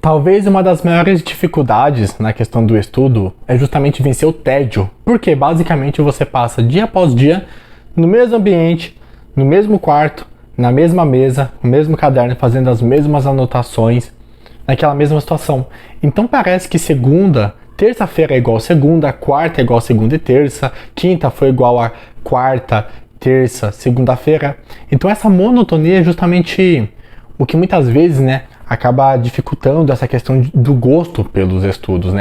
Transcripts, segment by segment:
Talvez uma das maiores dificuldades na questão do estudo é justamente vencer o tédio, porque basicamente você passa dia após dia no mesmo ambiente, no mesmo quarto, na mesma mesa, no mesmo caderno, fazendo as mesmas anotações, naquela mesma situação. Então parece que terça-feira é igual a segunda, quarta é igual a segunda e terça, quinta foi igual a quarta, terça, segunda-feira. Então essa monotonia é justamente o que muitas vezes, acaba dificultando essa questão do gosto pelos estudos,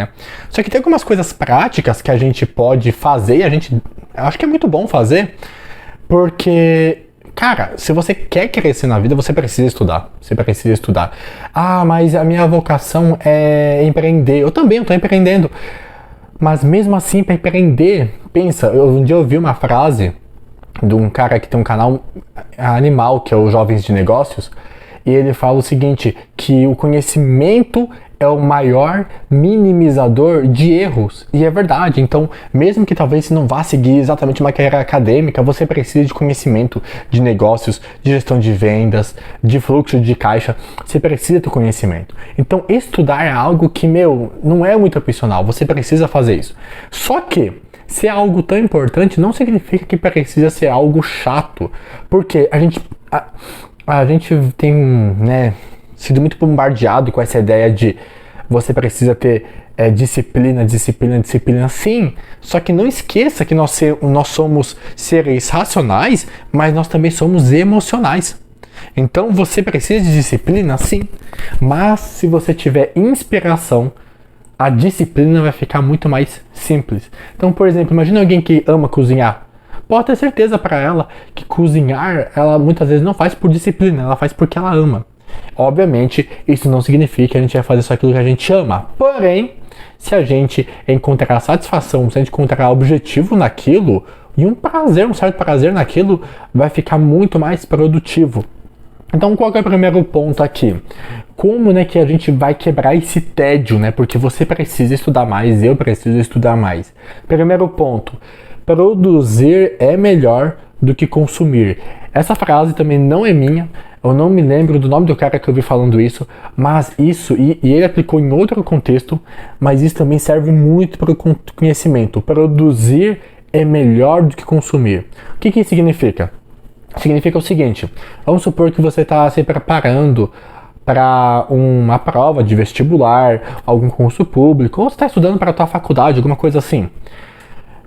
Só que tem algumas coisas práticas que a gente pode fazer e eu acho que é muito bom fazer, porque, cara, se você quer crescer na vida, você precisa estudar. Você precisa estudar. Ah, mas a minha vocação é empreender. Eu também estou empreendendo. Mas mesmo assim, para empreender, pensa, um dia eu ouvi uma frase de um cara que tem um canal animal, que é o Jovens de Negócios, e ele fala o seguinte, que o conhecimento é o maior minimizador de erros. E é verdade. Então, mesmo que talvez você não vá seguir exatamente uma carreira acadêmica, você precisa de conhecimento de negócios, de gestão de vendas, de fluxo de caixa. Você precisa ter conhecimento. Então, estudar é algo que, não é muito opcional. Você precisa fazer isso. Só que, se é algo tão importante, não significa que precisa ser algo chato. Porque a gente tem, sido muito bombardeado com essa ideia de você precisa ter disciplina, sim. Só que não esqueça que nós somos seres racionais, mas nós também somos emocionais. Então você precisa de disciplina, sim. Mas se você tiver inspiração, a disciplina vai ficar muito mais simples. Então, por exemplo, imagina alguém que ama cozinhar. Pode ter certeza para ela que cozinhar, ela muitas vezes não faz por disciplina, ela faz porque ela ama. Obviamente, isso não significa que a gente vai fazer só aquilo que a gente ama. Porém, se a gente encontrar satisfação, se a gente encontrar objetivo naquilo, e um certo prazer naquilo, vai ficar muito mais produtivo. Então, qual que é o primeiro ponto aqui? Como, que a gente vai quebrar esse tédio, Porque você precisa estudar mais, eu preciso estudar mais. Primeiro ponto. Produzir é melhor do que consumir. Essa frase também não é minha, eu não me lembro do nome do cara que eu vi falando isso, mas isso, e ele aplicou em outro contexto, mas isso também serve muito para o conhecimento. Produzir é melhor do que consumir. O que isso significa? Significa o seguinte, vamos supor que você está se preparando para uma prova de vestibular, algum concurso público, ou você está estudando para a tua faculdade, alguma coisa assim.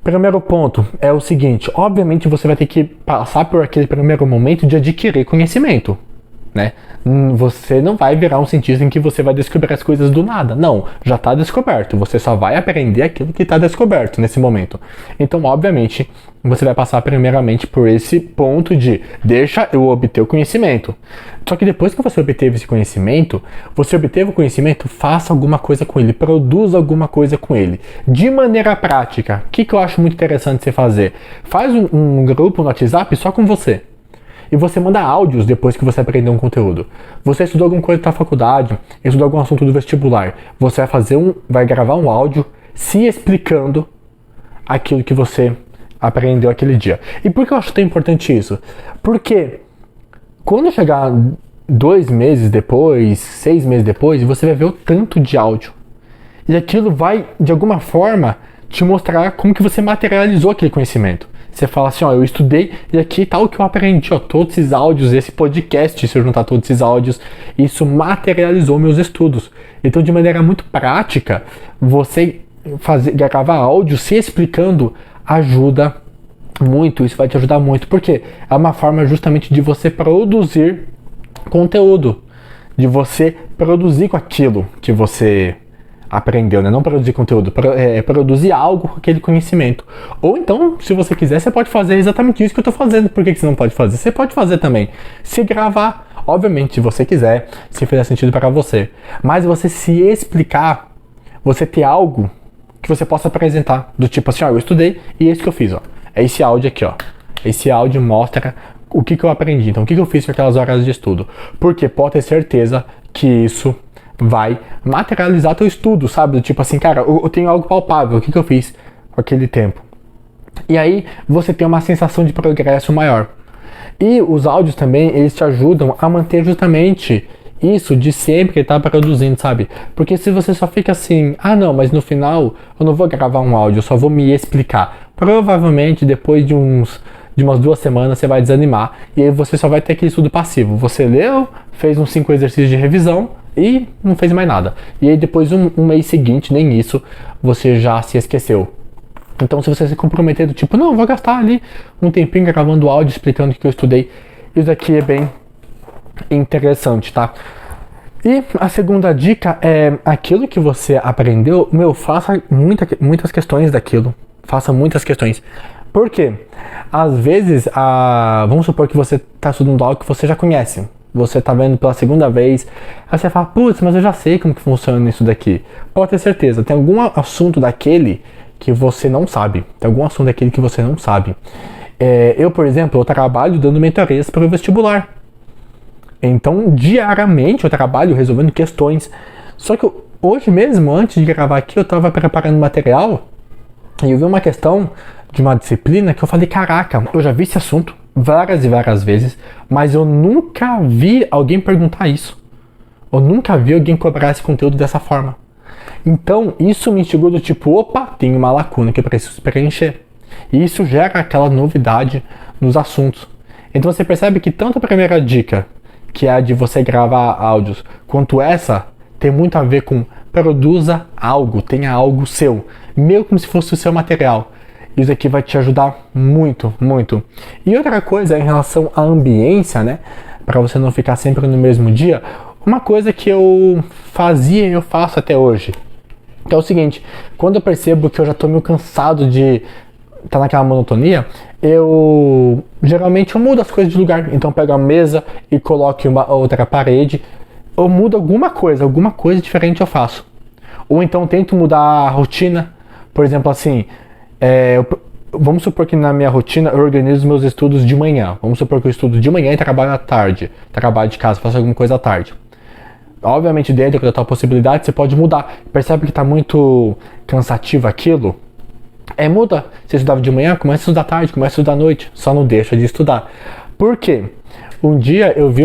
Primeiro ponto é o seguinte, obviamente você vai ter que passar por aquele primeiro momento de adquirir conhecimento, Você não vai virar um cientista em que você vai descobrir as coisas do nada, não, já está descoberto, você só vai aprender aquilo que está descoberto nesse momento. Então, obviamente, você vai passar primeiramente por esse ponto de deixa eu obter o conhecimento. Só que depois que você obteve esse conhecimento, você obteve o conhecimento, faça alguma coisa com ele, produza alguma coisa com ele. De maneira prática, o que eu acho muito interessante você fazer? Faz um grupo no WhatsApp só com você. E você manda áudios depois que você aprendeu um conteúdo. Você estudou alguma coisa da faculdade, estudou algum assunto do vestibular. Você vai gravar um áudio se explicando aquilo que você aprendeu aquele dia. E por que eu acho tão importante isso? Porque quando chegar 2 meses depois, 6 meses depois, você vai ver o tanto de áudio. E aquilo vai, de alguma forma, te mostrar como que você materializou aquele conhecimento. Você fala assim, eu estudei e aqui tá o que eu aprendi, todos esses áudios, esse podcast, se eu juntar todos esses áudios, isso materializou meus estudos. Então, de maneira muito prática, você gravar áudio se explicando ajuda muito, isso vai te ajudar muito, porque é uma forma justamente de você produzir conteúdo, de você produzir com aquilo que você aprendeu, não produzir conteúdo, produzir algo com aquele conhecimento. Ou então, se você quiser, você pode fazer exatamente isso que eu estou fazendo. Por que você não pode fazer? Você pode fazer também. Se gravar, obviamente, se você quiser, se fizer sentido para você. Mas você se explicar, você ter algo que você possa apresentar, do tipo assim, eu estudei e esse que eu fiz, É esse áudio aqui, Esse áudio mostra o que eu aprendi. Então, o que eu fiz com aquelas horas de estudo. Porque pode ter certeza que isso vai materializar teu estudo, sabe? Tipo assim, cara, eu tenho algo palpável, o que eu fiz com aquele tempo? E aí você tem uma sensação de progresso maior. E os áudios também, eles te ajudam a manter justamente isso de sempre tá produzindo, sabe? Porque se você só fica assim, ah não, mas no final eu não vou gravar um áudio, eu só vou me explicar. Provavelmente depois de umas 2 semanas você vai desanimar e aí você só vai ter aquele estudo passivo. Você leu, fez uns 5 exercícios de revisão e não fez mais nada. E aí depois um mês seguinte, nem isso, você já se esqueceu. Então se você se comprometer do tipo, não, vou gastar ali um tempinho gravando áudio explicando o que eu estudei, isso aqui é bem interessante, tá? E a segunda dica é aquilo que você aprendeu, faça muitas questões daquilo. Faça muitas questões. Por quê? Às vezes, vamos supor que você está estudando algo que você já conhece. Você está vendo pela segunda vez, aí você fala, putz, mas eu já sei como que funciona isso daqui. Pode ter certeza, tem algum assunto daquele que você não sabe. Tem algum assunto daquele que você não sabe. Eu, por exemplo, eu trabalho dando mentorias para o vestibular. Então, diariamente eu trabalho resolvendo questões. Só que hoje mesmo, antes de gravar aqui, eu estava preparando material e eu vi uma questão de uma disciplina que eu falei, caraca, eu já vi esse assunto várias e várias vezes, mas eu nunca vi alguém perguntar isso. Eu nunca vi alguém cobrar esse conteúdo dessa forma. Então, isso me instigou do tipo, opa, tem uma lacuna que eu preciso preencher. E isso gera aquela novidade nos assuntos. Então você percebe que tanto a primeira dica, que é a de você gravar áudios, quanto essa, tem muito a ver com produza algo, tenha algo seu, meio como se fosse o seu material. Isso aqui vai te ajudar muito, muito. E outra coisa em relação à ambiência, né, para você não ficar sempre no mesmo dia, uma coisa que eu fazia e eu faço até hoje, que é o seguinte, quando eu percebo que eu já estou meio cansado de estar naquela monotonia, geralmente eu mudo as coisas de lugar. Então eu pego a mesa e coloco em uma outra parede. Eu mudo alguma coisa diferente eu faço. Ou então tento mudar a rotina. Por exemplo, assim, vamos supor que na minha rotina eu organizo meus estudos de manhã. Vamos supor que eu estudo de manhã e trabalho à tarde. Trabalho de casa, faço alguma coisa à tarde. Obviamente, dentro da tua possibilidade, você pode mudar. Percebe que está muito cansativo aquilo? Muda. Você estudava de manhã, começa a estudar à tarde, começa a estudar à noite. Só não deixa de estudar. Por quê? Um dia eu vi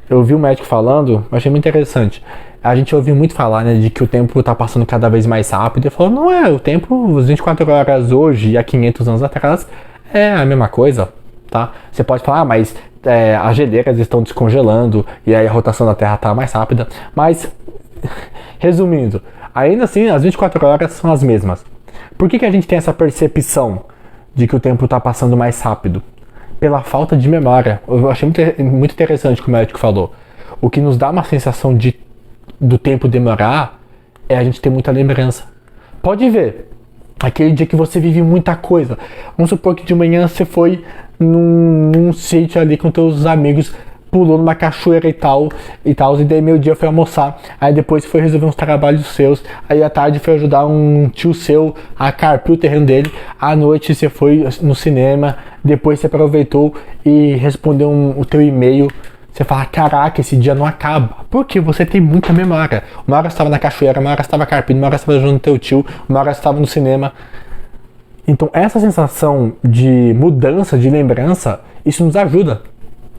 eu vi um médico falando, eu achei muito interessante. A gente ouviu muito falar, né, de que o tempo está passando cada vez mais rápido. Ele falou, não é, o tempo, as 24 horas hoje e há 500 anos atrás é a mesma coisa, tá? Você pode falar, mas as geleiras estão descongelando e aí a rotação da Terra está mais rápida. Mas, resumindo, ainda assim, as 24 horas são as mesmas. Por que a gente tem essa percepção de que o tempo está passando mais rápido? Pela falta de memória. Eu achei muito interessante o que o médico falou. O que nos dá uma sensação do tempo demorar é a gente ter muita lembrança. Pode ver, aquele dia que você vive muita coisa. Vamos supor que de manhã você foi num sítio ali com teus amigos, pulou numa cachoeira e tal, e daí meio dia foi almoçar, aí depois foi resolver uns trabalhos seus, aí à tarde foi ajudar um tio seu a carpir o terreno dele, à noite você foi no cinema, depois você aproveitou e respondeu o teu e-mail. Você fala, caraca, esse dia não acaba. Porque você tem muita memória. Uma hora você estava na cachoeira, uma hora você estava carpindo, uma hora você estava ajudando o teu tio, uma hora você estava no cinema. Então essa sensação de mudança, de lembrança, isso nos ajuda.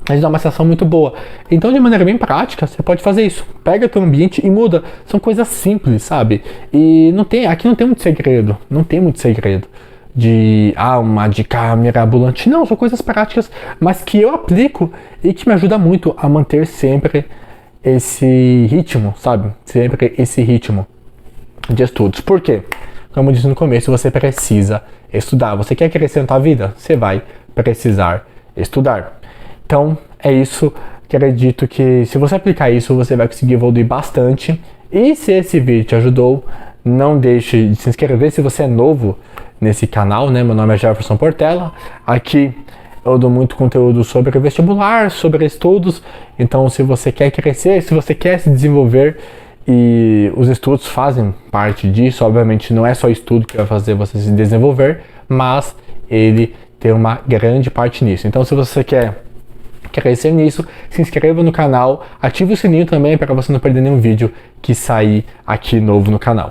A gente dá uma sensação muito boa. Então, de maneira bem prática, você pode fazer isso. Pega teu ambiente e muda. São coisas simples, sabe? E aqui não tem muito segredo. Não tem muito segredo uma dica mirabolante. Não, são coisas práticas, mas que eu aplico e que me ajuda muito a manter sempre esse ritmo, sabe? Sempre esse ritmo de estudos. Por quê? Como eu disse no começo, você precisa estudar. Você quer crescer na tua vida? Você vai precisar estudar. Então, é isso. Acredito que se você aplicar isso, você vai conseguir evoluir bastante. E se esse vídeo te ajudou, não deixe de se inscrever se você é novo nesse canal, né? Meu nome é Jefferson Portela. Aqui eu dou muito conteúdo sobre vestibular, sobre estudos. Então, se você quer crescer, se você quer se desenvolver, e os estudos fazem parte disso, obviamente não é só estudo que vai fazer você se desenvolver, mas ele tem uma grande parte nisso. Então, se você quer crescer nisso, se inscreva no canal, ative o sininho também para você não perder nenhum vídeo que sair aqui novo no canal.